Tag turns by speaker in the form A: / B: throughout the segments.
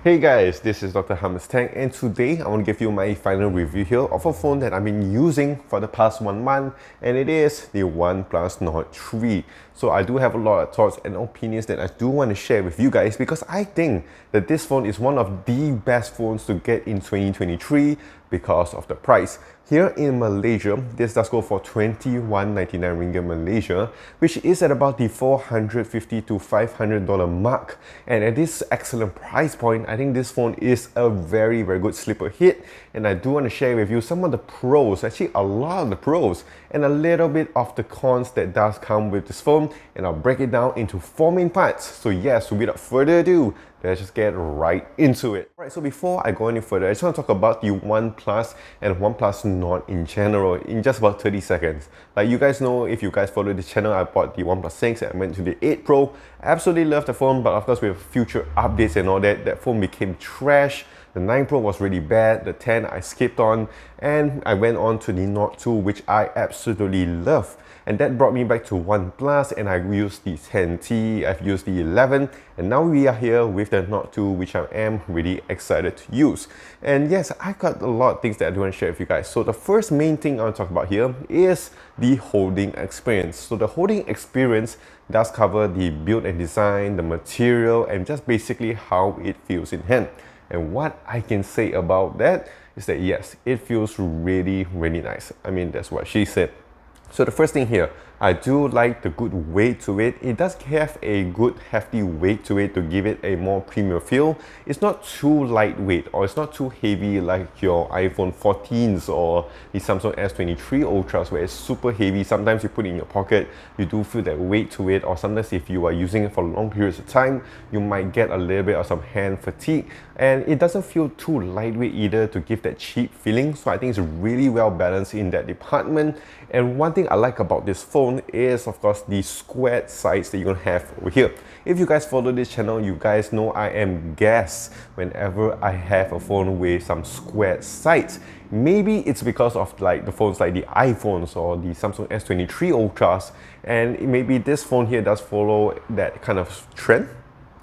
A: Hey guys, this is Dr. Hamas Tang, and today I want to give you my final review here of a phone that I've been using for the past 1 month, and it is the OnePlus Nord 3. So I do have a lot of thoughts and opinions that I do want to share with you guys because I think that this phone is one of the best phones to get in 2023 because of the price. Here in Malaysia, this does go for 21.99 ringgit Malaysia, which is at about the $450 to $500 mark. And at this excellent price point, I think this phone is a very good sleeper hit. And I do want to share with you some of the pros, actually a lot of the pros, and a little bit of the cons that does come with this phone. And I'll break it down into 4 main parts. So yes, without further ado, let's just get right into it. Alright, so before I go any further, I just want to talk about the OnePlus and OnePlus Nord in general in just about 30 seconds. Like you guys know, if you guys follow this channel, I bought the OnePlus 6 and I went to the 8 Pro. I absolutely love the phone, but of course with future updates and all that, that phone became trash. The 9 Pro was really bad, the 10 I skipped on, and I went on to the Nord 2, which I absolutely love. And that brought me back to OnePlus, and I used the 10T, I've used the 11, and now we are here with the Nord 2, which I am really excited to use. And yes, I've got a lot of things that I do want to share with you guys. So the first main thing I want to talk about here is the holding experience. So the holding experience does cover the build and design, the material, and just basically how it feels in hand. And what I can say about that is that yes, it feels really nice. I mean, that's what she said. So the first thing here, I do like the good weight to it. It does have a good hefty weight to it to give it a more premium feel. It's not too lightweight or it's not too heavy like your iPhone 14s or the Samsung S23 Ultras where it's super heavy. Sometimes you put it in your pocket, you do feel that weight to it, or sometimes if you are using it for long periods of time, you might get a little bit of some hand fatigue. And it doesn't feel too lightweight either to give that cheap feeling. So I think it's really well balanced in that department. And one thing I like about this phone is of course the squared sides that you're gonna have over here. If you guys follow this channel, you guys know I am gassed whenever I have a phone with some squared sides. Maybe it's because of like the phones like the iPhones or the Samsung S23 Ultras, and maybe this phone here does follow that kind of trend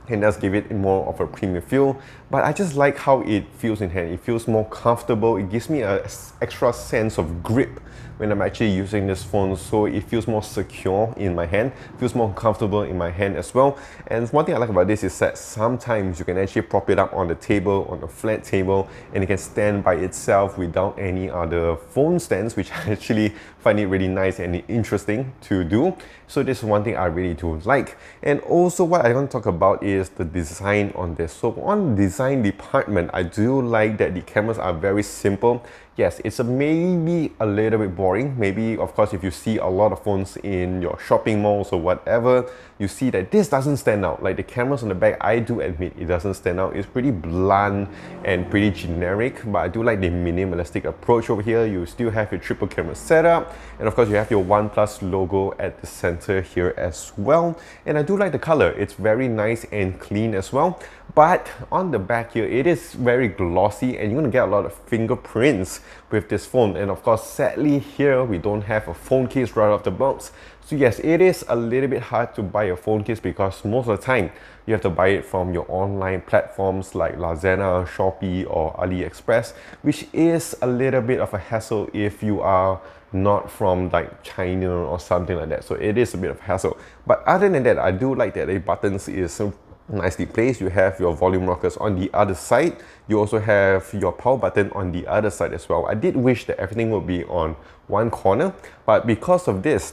A: and does give it more of a premium feel. But I just like how it feels in hand. It feels more comfortable. It gives me an extra sense of grip when I'm actually using this phone, so it feels more secure in my hand, feels more comfortable in my hand as well. And one thing I like about this is that sometimes you can actually prop it up on the table, on a flat table, and it can stand by itself without any other phone stands, which I actually find it really nice and interesting to do. So this is one thing I really do like. And also what I want to talk about is the design on this. So on the design department, I do like that the cameras are very simple. Yes, it's maybe a little bit boring. Maybe, of course, if you see a lot of phones in your shopping malls or whatever, you see that this doesn't stand out. Like the cameras on the back, I do admit it doesn't stand out. It's pretty blunt and pretty generic, but I do like the minimalistic approach over here. You still have your triple camera setup, and of course you have your OnePlus logo at the center here as well. And I do like the color. It's very nice and clean as well. But on the back here, it is very glossy and you're gonna get a lot of fingerprints with this phone. And of course, sadly here, we don't have a phone case right off the box. So yes, it is a little bit hard to buy a phone case because most of the time, you have to buy it from your online platforms like Lazada, Shopee, or AliExpress, which is a little bit of a hassle if you are not from like China or something like that. So it is a bit of a hassle. But other than that, I do like that the buttons is nicely placed. You have your volume rockers on the other side. You also have your power button on the other side as well. I did wish that everything would be on one corner, but because of this,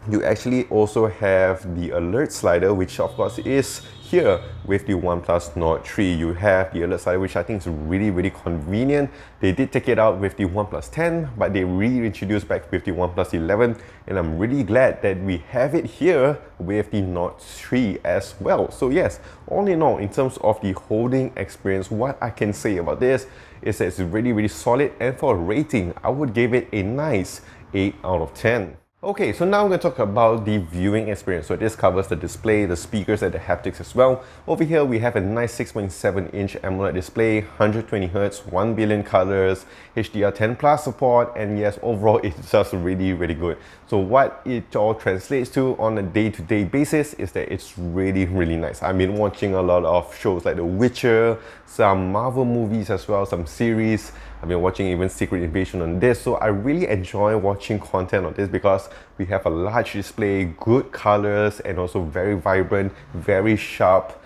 A: you actually also have the alert slider, which of course is here with the OnePlus Nord 3. You have the alert slider, which I think is really convenient. They did take it out with the OnePlus 10, but they reintroduced back with the OnePlus 11, and I'm really glad that we have it here with the Nord 3 as well. So yes, all in all, in terms of the holding experience, what I can say about this is that it's really solid, and for a rating, I would give it a nice 8 out of 10. Okay, so now we're going to talk about the viewing experience. So this covers the display, the speakers, and the haptics as well. Over here, we have a nice 6.7-inch AMOLED display, 120Hz, 1 billion colors, HDR10 Plus support, and yes, overall, it's just really, really good. So what it all translates to on a day-to-day basis is that it's really, really nice. I've been watching a lot of shows like The Witcher, some Marvel movies as well, some series. I've been watching even Secret Invasion on this, so I really enjoy watching content on this because we have a large display, good colors, and also very vibrant, very sharp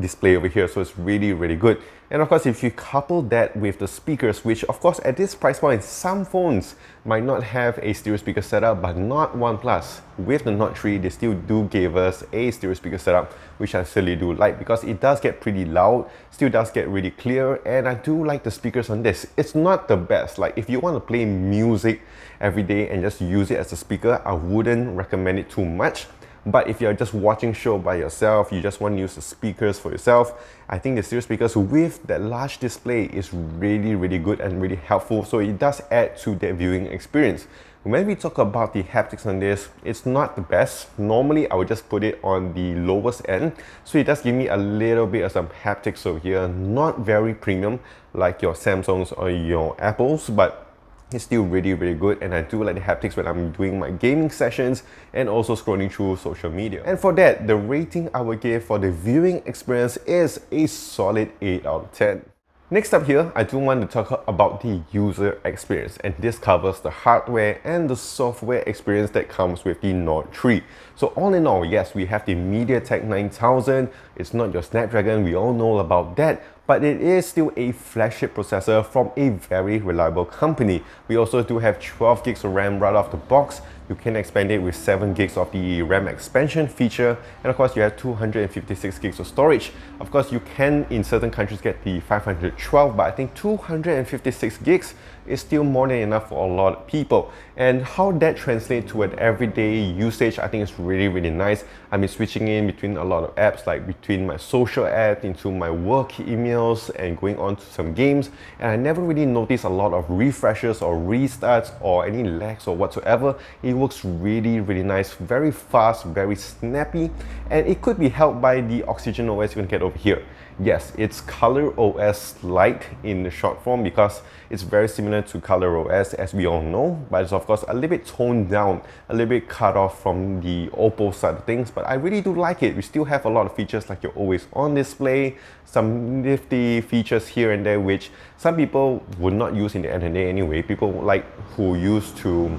A: display over here. So it's really, really good. And of course, if you couple that with the speakers, which of course at this price point, some phones might not have a stereo speaker setup, but not OnePlus. With the Note 3, they still do give us a stereo speaker setup, which I certainly do like because it does get pretty loud, still does get really clear, and I do like the speakers on this. It's not the best. Like if you want to play music every day and just use it as a speaker, I wouldn't recommend it too much. But if you're just watching show by yourself, you just want to use the speakers for yourself, I think the stereo speakers with that large display is really, really good and really helpful. So it does add to that viewing experience. When we talk about the haptics on this, it's not the best. Normally, I would just put it on the lowest end. So it does give me a little bit of some haptics over here. Not very premium like your Samsungs or your Apples, but it's still really, really good, and I do like the haptics when I'm doing my gaming sessions and also scrolling through social media. And for that, the rating I would give for the viewing experience is a solid 8 out of 10. Next up here, I do want to talk about the user experience, and this covers the hardware and the software experience that comes with the Note 3. So all in all, yes, we have the MediaTek 9000. It's not your Snapdragon, we all know about that, but it is still a flagship processor from a very reliable company. We also do have 12 gigs of RAM right off the box. You can expand it with 7 gigs of the RAM expansion feature, and of course you have 256 gigs of storage. Of course you can in certain countries get the 512, but I think 256 gigs is still more than enough for a lot of people. And how that translates to an everyday usage, I think is really, really nice. I've been switching in between a lot of apps, like between my social app into my work emails and going on to some games, and I never really noticed a lot of refreshes or restarts or any lags or whatsoever. It works really, really nice, very fast, very snappy, and it could be helped by the Oxygen OS you can get over here. Yes, it's Color OS Lite in the short form because it's very similar to Color OS as we all know, but it's of course a little bit toned down, a little bit cut off from the Oppo side of things, but I really do like it. We still have a lot of features like your always on display, some nifty features here and there which some people would not use in the end of the day anyway. People like who used to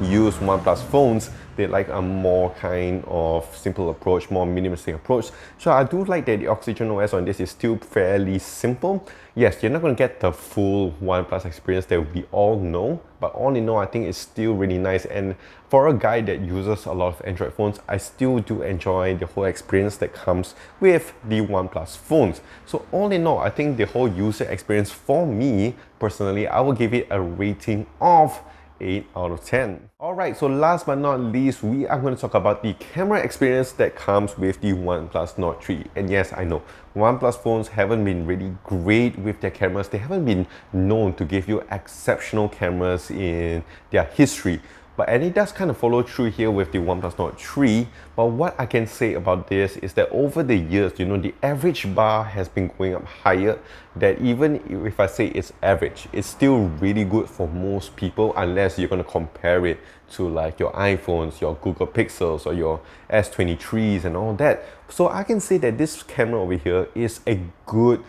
A: use OnePlus phones, they like a more kind of simple approach, more minimalistic approach. So I do like that the Oxygen OS on this is still fairly simple. Yes, you're not going to get the full OnePlus experience that we all know, but all in all, I think it's still really nice. And for a guy that uses a lot of Android phones, I still do enjoy the whole experience that comes with the OnePlus phones. So all in all, I think the whole user experience for me, personally, I will give it a rating of 8 out of 10. Alright, so last but not least, we are going to talk about the camera experience that comes with the OnePlus Nord 3. And yes, I know, OnePlus phones haven't been really great with their cameras. They haven't been known to give you exceptional cameras in their history. And it does kind of follow through here with the OnePlus Nord 3. But what I can say about this is that over the years, you know, the average bar has been going up higher. That even if I say it's average, it's still really good for most people unless you're going to compare it to like your iPhones, your Google Pixels, or your S23s and all that. So I can say that this camera over here is a good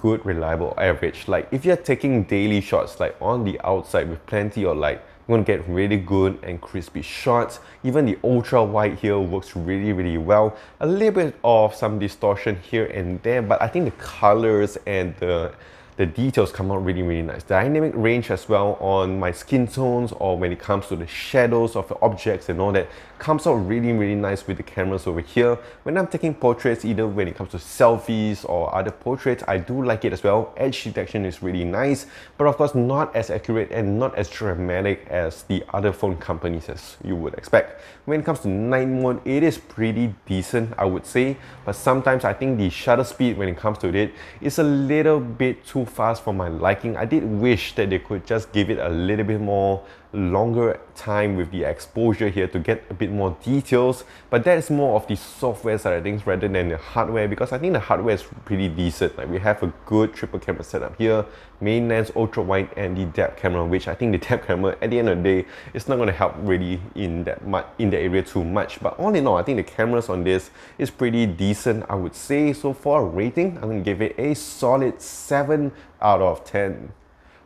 A: reliable average. Like if you're taking daily shots like on the outside with plenty of light, you're going to get really good and crispy shots. Even the ultra wide here works really, really well. A little bit of some distortion here and there, but I think the colors and the details come out really, really nice. Dynamic range as well on my skin tones, or when it comes to the shadows of the objects and all that, comes out really, really nice with the cameras over here. When I'm taking portraits, either when it comes to selfies or other portraits, I do like it as well. Edge detection is really nice, but of course not as accurate and not as dramatic as the other phone companies as you would expect. When it comes to night mode, it is pretty decent, I would say, but sometimes I think the shutter speed when it comes to it is a little bit too fast for my liking. I did wish that they could just give it a little bit more longer time with the exposure here to get a bit more details, but that is more of the software side of things rather than the hardware, because I think the hardware is pretty decent. Like, we have a good triple camera setup here, main lens, ultra wide, and the depth camera, which I think the depth camera at the end of the day is not going to help really in that area too much. But all in all, I think the cameras on this is pretty decent, I would say. So for a rating, I'm going to give it a solid 7 out of 10.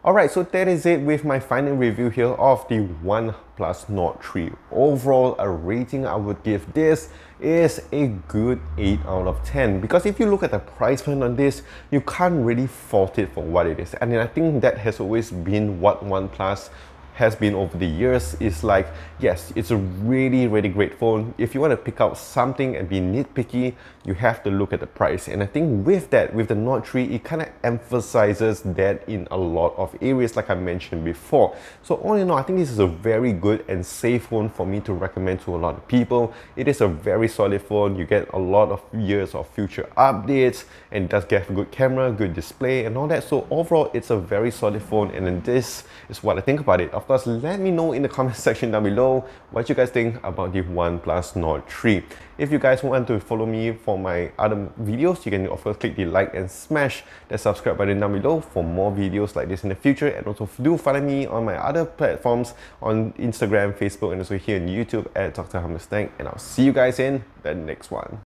A: Alright, so that is it with my final review here of the OnePlus Nord 3. Overall, a rating I would give this is a good 8 out of 10, because if you look at the price point on this, you can't really fault it for what it is. And I think that has always been what OnePlus has been over the years. Is like, yes, it's a really great phone. If you want to pick out something and be nitpicky, you have to look at the price. And I think with that, with the Nord 3, it kind of emphasizes that in a lot of areas, like I mentioned before. So all in all, I think this is a very good and safe phone for me to recommend to a lot of people. It is a very solid phone. You get a lot of years of future updates, and it does get a good camera, good display, and all that. So overall, it's a very solid phone, and then this is what I think about it. Of course, let me know in the comment section down below what you guys think about the OnePlus Nord 3. If you guys want to follow me for my other videos, you can of course click the like and smash the subscribe button down below for more videos like this in the future. And also do follow me on my other platforms on Instagram, Facebook, and also here on YouTube at Dr. Hammerstank. And I'll see you guys in the next one.